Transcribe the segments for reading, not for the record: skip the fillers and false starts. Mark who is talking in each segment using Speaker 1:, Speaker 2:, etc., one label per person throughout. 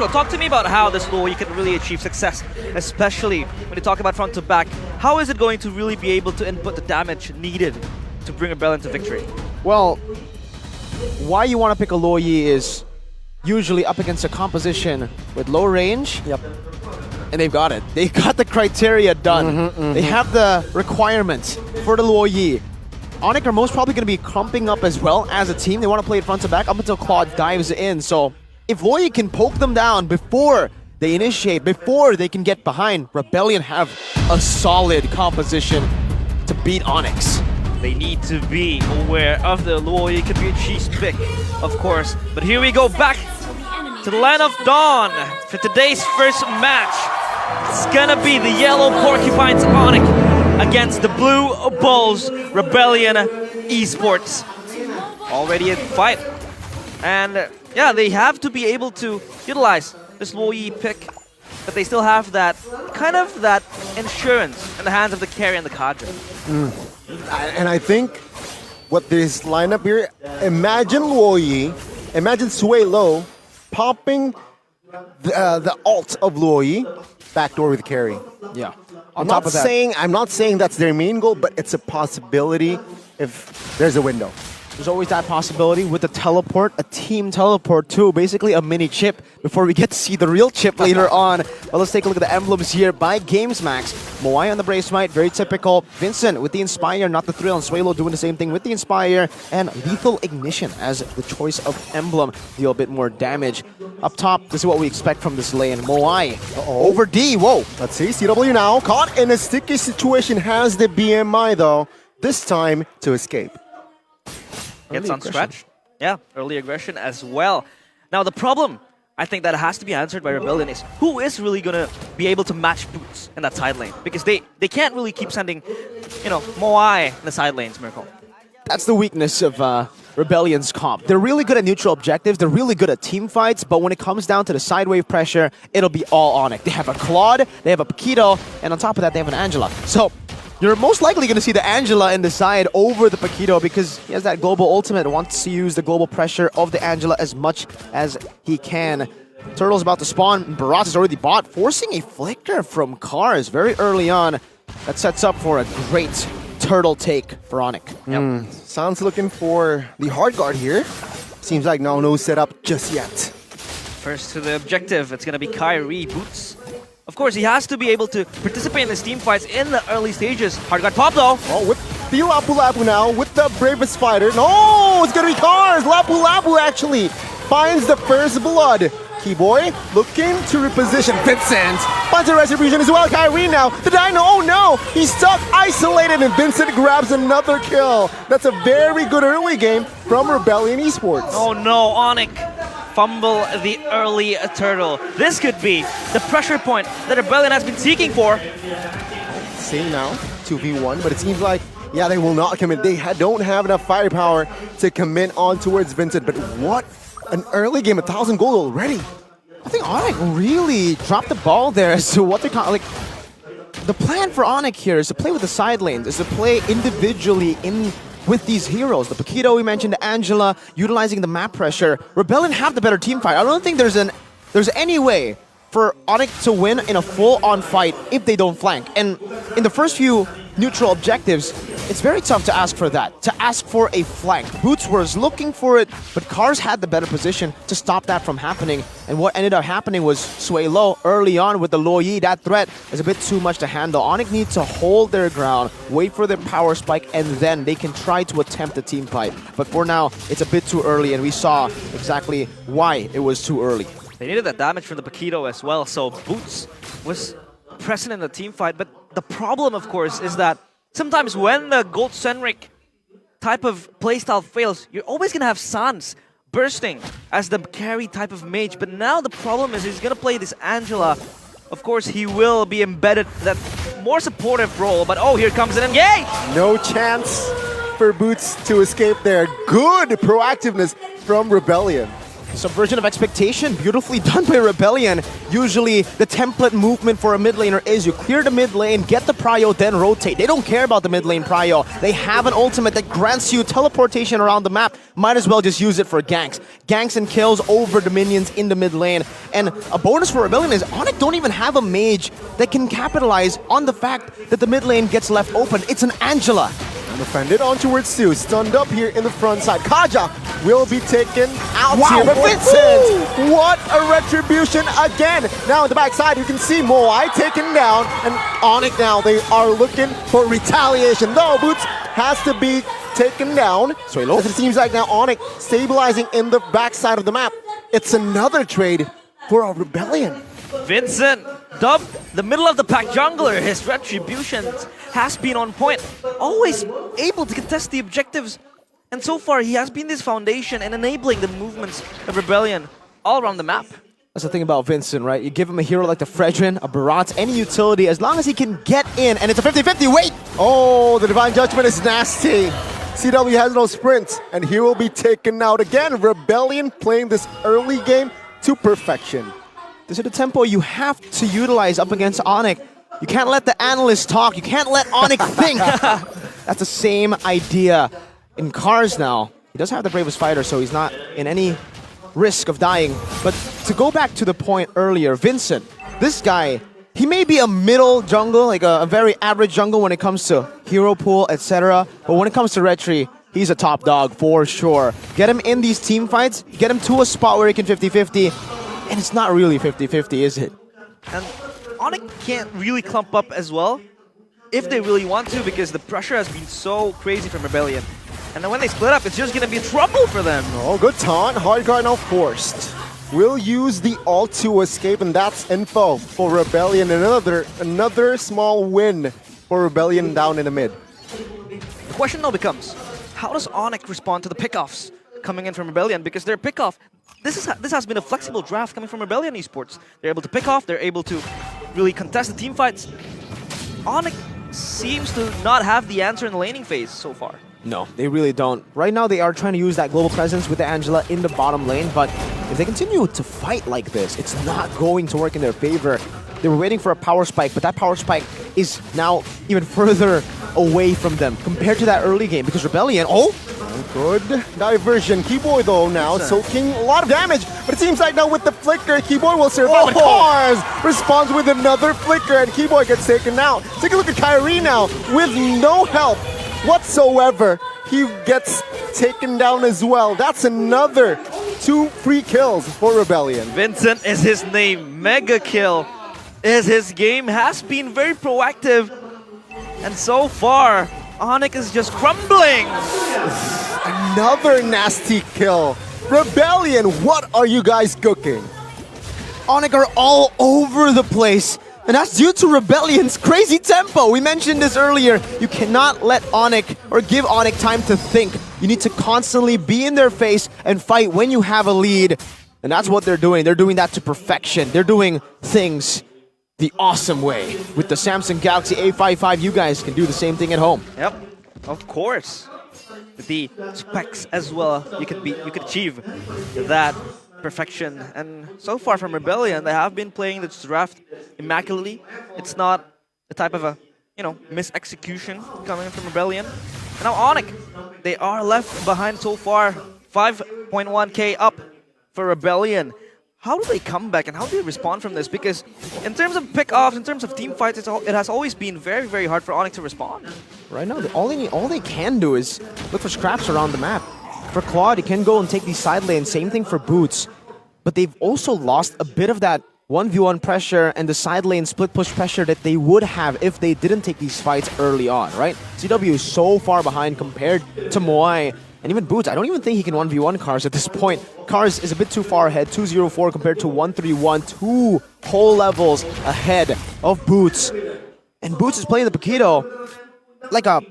Speaker 1: Mirko, talk to me about how this Loi can really achieve success, especially when you talk about front to back. How is it going to really be able to input the damage needed to bring Rebellion to victory?
Speaker 2: Well, why you want to pick a Loi is usually up against a composition with low range.
Speaker 3: Yep.
Speaker 2: And they've got it. They've got the criteria done. They have the requirements for the Luoyi. ONIC are most probably going to be crumping up as well as a team. They want to play it front to back up until Claude dives in. So if Luoyi can poke them down before they initiate, before they can get behind, Rebellion have a solid composition to beat Onyx.
Speaker 1: They need to be aware of the Luoyi. It could be a cheese pick, of course. But here we go back to the Land of Dawn for today's first match. It's gonna be the Yellow Porcupines ONIC against the Blue Bulls Rebellion Esports. Already a fight. And yeah, they have to be able to utilize this Luoyi pick, but they still have that kind of that insurance in the hands of the carry and the cadre.
Speaker 3: And I think what this lineup here, imagine Luoyi, imagine Sway Low popping the ult of Luoyi, backdoor with carry.
Speaker 2: Yeah.
Speaker 3: I'm not saying that's their main goal, but it's a possibility if there's a window.
Speaker 2: There's always that possibility with the teleport, a team teleport too, basically a mini chip before we get to see the real chip later on. Well, let's take a look at the emblems here by GamesMax. Moai on the Brave Smite, very typical. Vincent with the Inspire, not the Thrill, and Swalo doing the same thing with the Inspire, and Lethal Ignition as the choice of emblem, deal a bit more damage. Up top, this is what we expect from this lane. Moai over D, whoa.
Speaker 3: Let's see, CW now, caught in a sticky situation, has the BMI though, this time to escape.
Speaker 1: Gets unstretched. Yeah, early aggression as well. Now the problem, I think that has to be answered by Rebellion is who is really going to be able to match Boots in that side lane? Because they can't really keep sending, you know, Moai in the side lanes, Mirko.
Speaker 2: That's the weakness of Rebellion's comp. They're really good at neutral objectives, they're really good at team fights, but when it comes down to the side wave pressure, it'll be all ONIC. They have a Claude, they have a Paquito, and on top of that, they have an Angela. So you're most likely going to see the Angela in the side over the Paquito because he has that global ultimate, wants to use the global pressure of the Angela as much as he can. Turtle's about to spawn, Barat is already bought, forcing a flicker from Cars very early on. That sets up for a great turtle take for ONIC.
Speaker 3: Sounds looking for the hard guard here. Seems like no setup just yet.
Speaker 1: First to the objective, it's going to be Kyrie Boots. Of course, he has to be able to participate in these team fights in the early stages. Hard guard pop though.
Speaker 3: Oh, with the Lapu Lapu now, with the bravest fighter. No, it's gonna be Cars. Lapu Lapu actually finds the first blood. Keyboy looking to reposition Vincent. Finds a retribution as well. Kyrie now. The Dino, oh no, he's stuck, isolated, and Vincent grabs another kill. That's a very good early game from Rebellion Esports.
Speaker 1: Oh no, ONIC fumble the early turtle. This could be the pressure point that Rebellion has been seeking for.
Speaker 3: Same now, 2v1, but it seems like, yeah, they will not commit. They don't have enough firepower to commit on towards Vincent, but what an early game, 1,000 gold already.
Speaker 2: I think ONIC really dropped the ball there as to what they're like. The plan for ONIC here is to play with the side lanes, is to play individually in with these heroes. The Paquito we mentioned, the Angela, utilizing the map pressure. Rebellion have the better team fight. I don't think there's any way for ONIC to win in a full-on fight if they don't flank. And in the first few neutral objectives, it's very tough to ask for that, to ask for a flank. Boots was looking for it, but Cars had the better position to stop that from happening. And what ended up happening was Sway Low early on with the Luoyi. That threat is a bit too much to handle. ONIC needs to hold their ground, wait for their power spike, and then they can try to attempt a team fight. But for now, it's a bit too early, and we saw exactly why it was too early.
Speaker 1: They needed that damage from the Paquito as well, so Boots was present in the team fight. But the problem, of course, is that sometimes when the gold-centric type of playstyle fails, you're always going to have Sans bursting as the carry type of mage. But now the problem is he's going to play this Angela. Of course, he will be embedded that more supportive role. But oh, here comes an engage!
Speaker 3: No chance for Boots to escape there. Good proactiveness from Rebellion.
Speaker 2: Subversion of expectation, beautifully done by Rebellion. Usually, the template movement for a mid laner is you clear the mid lane, get the prio, then rotate. They don't care about the mid lane prio. They have an ultimate that grants you teleportation around the map. Might as well just use it for ganks. Ganks and kills over the minions in the mid lane. And a bonus for Rebellion is ONIC don't even have a mage that can capitalize on the fact that the mid lane gets left open. It's an Angela.
Speaker 3: Defended on towards Sue, stunned up here in the front side. Kaja will be taken out
Speaker 2: Wow.
Speaker 3: here, but Vincent, what a retribution again. Now in the backside, you can see Moai taken down, and ONIC now, they are looking for retaliation. Though Boots has to be taken down.
Speaker 2: Suelo.
Speaker 3: As it seems like now ONIC stabilizing in the backside of the map. It's another trade for a Rebellion.
Speaker 1: Vincent, dubbed the middle of the pack jungler, his retribution has been on point. Always able to contest the objectives. And so far, he has been this foundation and enabling the movements of Rebellion all around the map.
Speaker 2: That's the thing about Vincent, right? You give him a hero like the Fredrin, a Barat, any utility, as long as he can get in, and it's a 50-50, wait!
Speaker 3: Oh, the Divine Judgment is nasty. CW has no sprint, and he will be taken out again. Rebellion playing this early game to perfection.
Speaker 2: This is the tempo you have to utilize up against ONIC. You can't let the analysts talk. You can't let ONIC think. That's the same idea. In Cars now, he doesn't have the bravest fighter, so he's not in any risk of dying. But to go back to the point earlier, Vincent, this guy, he may be a middle jungle, like a very average jungle when it comes to hero pool, etc. But when it comes to Retri, he's a top dog for sure. Get him in these team fights, get him to a spot where he can 50-50, and it's not really 50-50, is it?
Speaker 1: And ONIC can't really clump up as well if they really want to, because the pressure has been so crazy from Rebellion. And then when they split up, it's just going to be trouble for them.
Speaker 3: Oh, good taunt. Hard guard now forced. Will use the ult to escape, and that's info for Rebellion. Another small win for Rebellion down in the mid.
Speaker 1: The question now becomes, how does ONIC respond to the pickoffs coming in from Rebellion? Because their pickoff, this has been a flexible draft coming from Rebellion Esports. They're able to pick off, they're able to really contest the team fights. ONIC seems to not have the answer in the laning phase so far.
Speaker 2: No, they really don't. Right now, they are trying to use that global presence with the Angela in the bottom lane, but if they continue to fight like this, it's not going to work in their favor. They were waiting for a power spike, but that power spike is now even further away from them compared to that early game, because Rebellion,
Speaker 3: Good diversion. Keyboy though now soaking a lot of damage, but it seems like now with the flicker, Keyboy will survive. Cars responds with another flicker, and Keyboy gets taken out. Take a look at Kyrie now with no help whatsoever. He gets taken down as well. That's another 2 free kills for Rebellion.
Speaker 1: Vincent is his name. Mega kill is his game. Has been very proactive. And so far, ONIC is just crumbling.
Speaker 3: Another nasty kill. Rebellion, what are you guys cooking?
Speaker 2: ONIC are all over the place. And that's due to Rebellion's crazy tempo. We mentioned this earlier. You cannot let ONIC or give ONIC time to think. You need to constantly be in their face and fight when you have a lead. And that's what they're doing. They're doing that to perfection. They're doing things the awesome way. With the Samsung Galaxy A55, you guys can do the same thing at home.
Speaker 1: Yep, of course. With the specs as well, you could achieve that perfection. And so far from Rebellion, they have been playing this draft immaculately. It's not the type of a, mis-execution coming from Rebellion. And now ONIC, they are left behind so far. 5.1k up for Rebellion. How do they come back and how do they respond from this? Because in terms of pick-offs, in terms of team fights, it has always been very, very hard for ONIC to respond.
Speaker 2: Right now, all they can do is look for scraps around the map. For Claude, he can go and take these side lanes. Same thing for Boots. But they've also lost a bit of that 1v1 pressure and the side lane split push pressure that they would have if they didn't take these fights early on, right? CW is so far behind compared to Moai. And even Boots, I don't even think he can 1v1 Cars at this point. Cars is a bit too far ahead, 2-0-4 compared to 1-3-1, 2 whole levels ahead of Boots. And Boots is playing the Paquito like a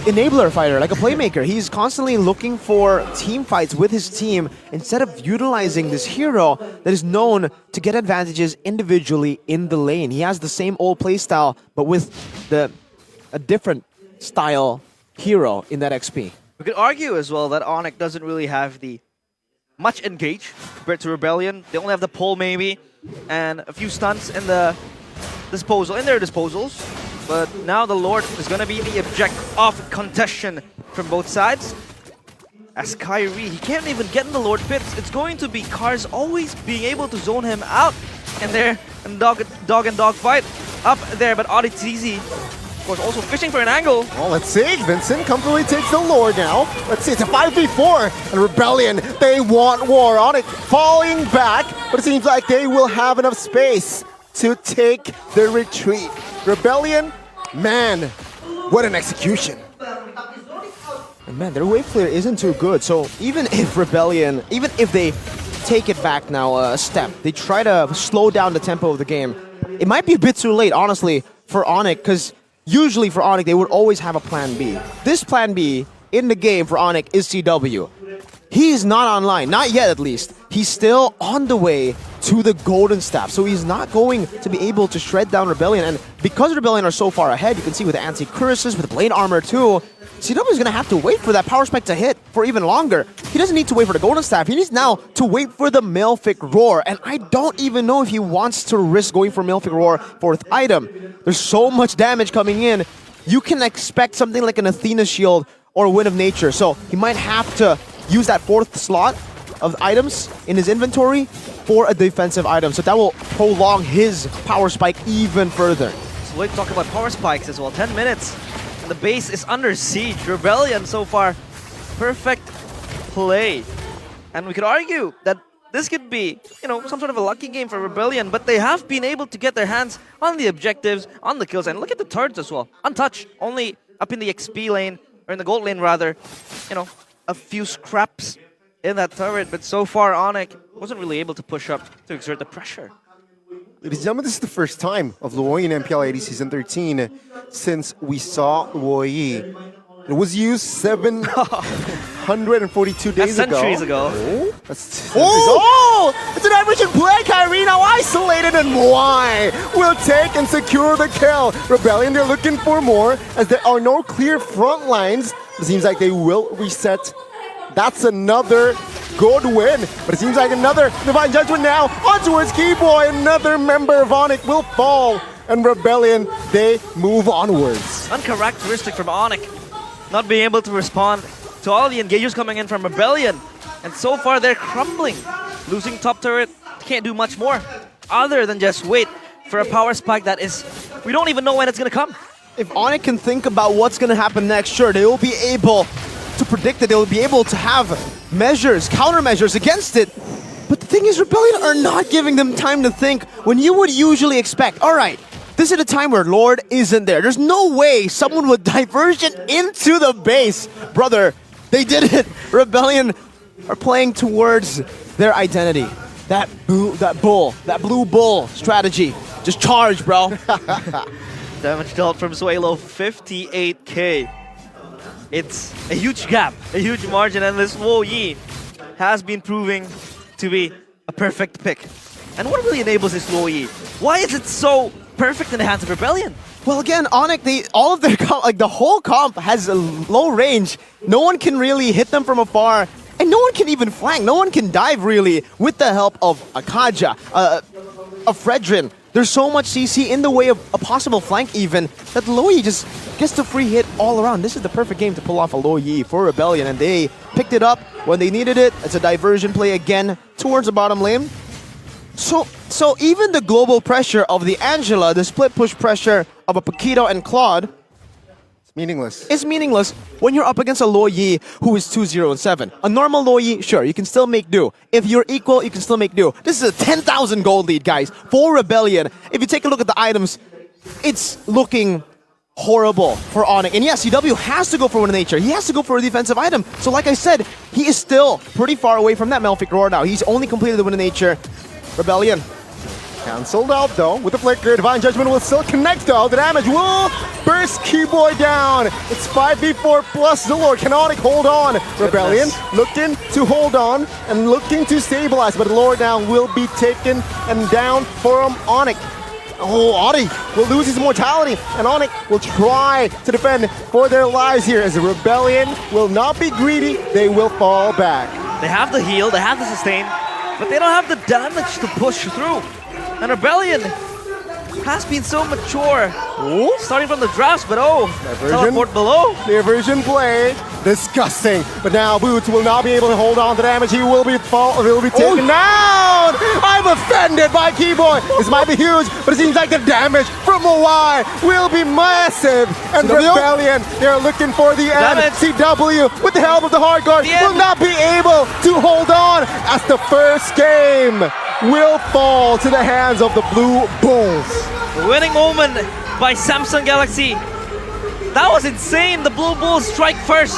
Speaker 2: enabler fighter, like a playmaker. He's constantly looking for team fights with his team instead of utilizing this hero that is known to get advantages individually in the lane. He has the same old playstyle, but with a different style hero in that XP.
Speaker 1: We could argue as well that ONIC doesn't really have the much engaged compared to Rebellion. They only have the pole maybe, and a few stunts in the in their disposals. But now the Lord is going to be the object of contention from both sides. As Kyrie, he can't even get in the Lord pits. It's going to be Cars always being able to zone him out. And there, and dog and dog fight up there. But Auditizi, of course, also fishing for an angle.
Speaker 3: Well, let's see. Vincent comfortably takes the Lord now. Let's see, it's a 5v4. And Rebellion, they want war. ONIC falling back, but it seems like they will have enough space to take the retreat. Rebellion, man, what an execution.
Speaker 2: And man, their wave clear isn't too good. So even if Rebellion, even if they take it back now a step, they try to slow down the tempo of the game, it might be a bit too late, honestly, for ONIC, because usually for ONIC, they would always have a plan B. This plan B in the game for ONIC is CW. He's not online, not yet at least. He's still on the way to the Golden Staff, so he's not going to be able to shred down Rebellion. And because Rebellion are so far ahead, you can see with the anti-cuirasses, with the blade armor too, CW is going to have to wait for that power spike to hit for even longer. He doesn't need to wait for the Golden Staff. He needs now to wait for the Malefic Roar. And I don't even know if he wants to risk going for Malefic Roar 4th item. There's so much damage coming in. You can expect something like an Athena Shield or a Wind of Nature. So he might have to use that 4th slot of items in his inventory for a defensive item. So that will prolong his power spike even further.
Speaker 1: So we're talking about power spikes as well. 10 minutes. The base is under siege. Rebellion so far, perfect play. And we could argue that this could be, you know, some sort of a lucky game for Rebellion, but they have been able to get their hands on the objectives, on the kills. And look at the turrets as well. Untouched. Only up in the XP lane, or in the gold lane rather, you know, a few scraps in that turret. But so far, ONIC wasn't really able to push up to exert the pressure.
Speaker 3: Ladies and gentlemen, this is the first time of Luoyi in MPL 80 Season 13 since we saw Luoyi. It was used 742 days ago.
Speaker 1: Centuries ago.
Speaker 3: Oh, it's an average in play. Kyrie now isolated, and Moai will take and secure the kill. Rebellion, they're looking for more as there are no clear front lines. It seems like they will reset. That's another good win, but it seems like another Divine Judgment now on towards Keyboy. Another member of ONIC will fall, and Rebellion, they move onwards.
Speaker 1: Uncharacteristic from ONIC, not being able to respond to all the engagers coming in from Rebellion. And so far, they're crumbling. Losing top turret, can't do much more other than just wait for a power spike that is, we don't even know when it's going to come.
Speaker 2: If ONIC can think about what's going to happen next, sure, they will be able to predict it. They will be able to have measures, countermeasures against it. But the thing is, Rebellion are not giving them time to think when you would usually expect, all right, this is a time where Lord isn't there. There's no way someone would diversion into the base. Brother, they did it. Rebellion are playing towards their identity. That blue bull strategy. Just charge, bro.
Speaker 1: Damage dealt from Suelo, 58k. It's a huge gap, a huge margin, and this Luoyi has been proving to be a perfect pick. And what really enables this Luoyi? Why is it so perfect in the hands of Rebellion?
Speaker 2: Well, again, ONIC, all of their the whole comp has a low range. No one can really hit them from afar, and no one can even flank. No one can dive really with the help of a Kaja, a Fredrin. There's so much CC in the way of a possible flank even that Luoyi just gets the free hit all around. This is the perfect game to pull off a Luoyi for Rebellion, and they picked it up when they needed it. It's a diversion play again towards the bottom lane. So even the global pressure of the Angela, the split push pressure of a Paquito and Claude,
Speaker 3: Meaningless.
Speaker 2: it's meaningless when you're up against a Luoyi who is 2-0-7. A normal Luoyi, sure, you can still make do. If you're equal, you can still make do. This is a 10,000 gold lead, guys, for Rebellion. If you take a look at the items, it's looking horrible for ONIC. And yes, CW has to go for Wind of Nature. He has to go for a defensive item. So like I said, he is still pretty far away from that Malefic Roar now. He's only completed the Wind of Nature. Rebellion.
Speaker 3: Cancelled out though with the flicker. Divine Judgment will still connect though. The damage will burst Keyboy down. It's 5v4 plus the Lord. Can ONIC hold on? Rebellion looking to hold on and looking to stabilize, but the Lord now will be taken and down from ONIC. Oh, ONIC will lose his mortality, and ONIC will try to defend for their lives here as the Rebellion will not be greedy. They will fall back.
Speaker 1: They have the heal, they have the sustain, but they don't have the damage to push through. And Rebellion has been so mature,
Speaker 3: Ooh.
Speaker 1: starting from the drafts, but oh,
Speaker 3: Diversion.
Speaker 1: teleport below.
Speaker 3: The aversion play, disgusting. But now Boots will not be able to hold on to damage. He will be taken down. I'm offended by Keyboy. This might be huge, but it seems like the damage from Moai will be massive. And
Speaker 2: CW?
Speaker 3: Rebellion, they're looking for the end.
Speaker 1: Damage.
Speaker 3: CW, with the help of the hard guard,
Speaker 1: The end.
Speaker 3: will not be able to hold on as the first game will fall to the hands of the Blue Bulls.
Speaker 1: Winning moment by Samsung Galaxy. That was insane. The Blue Bulls strike first.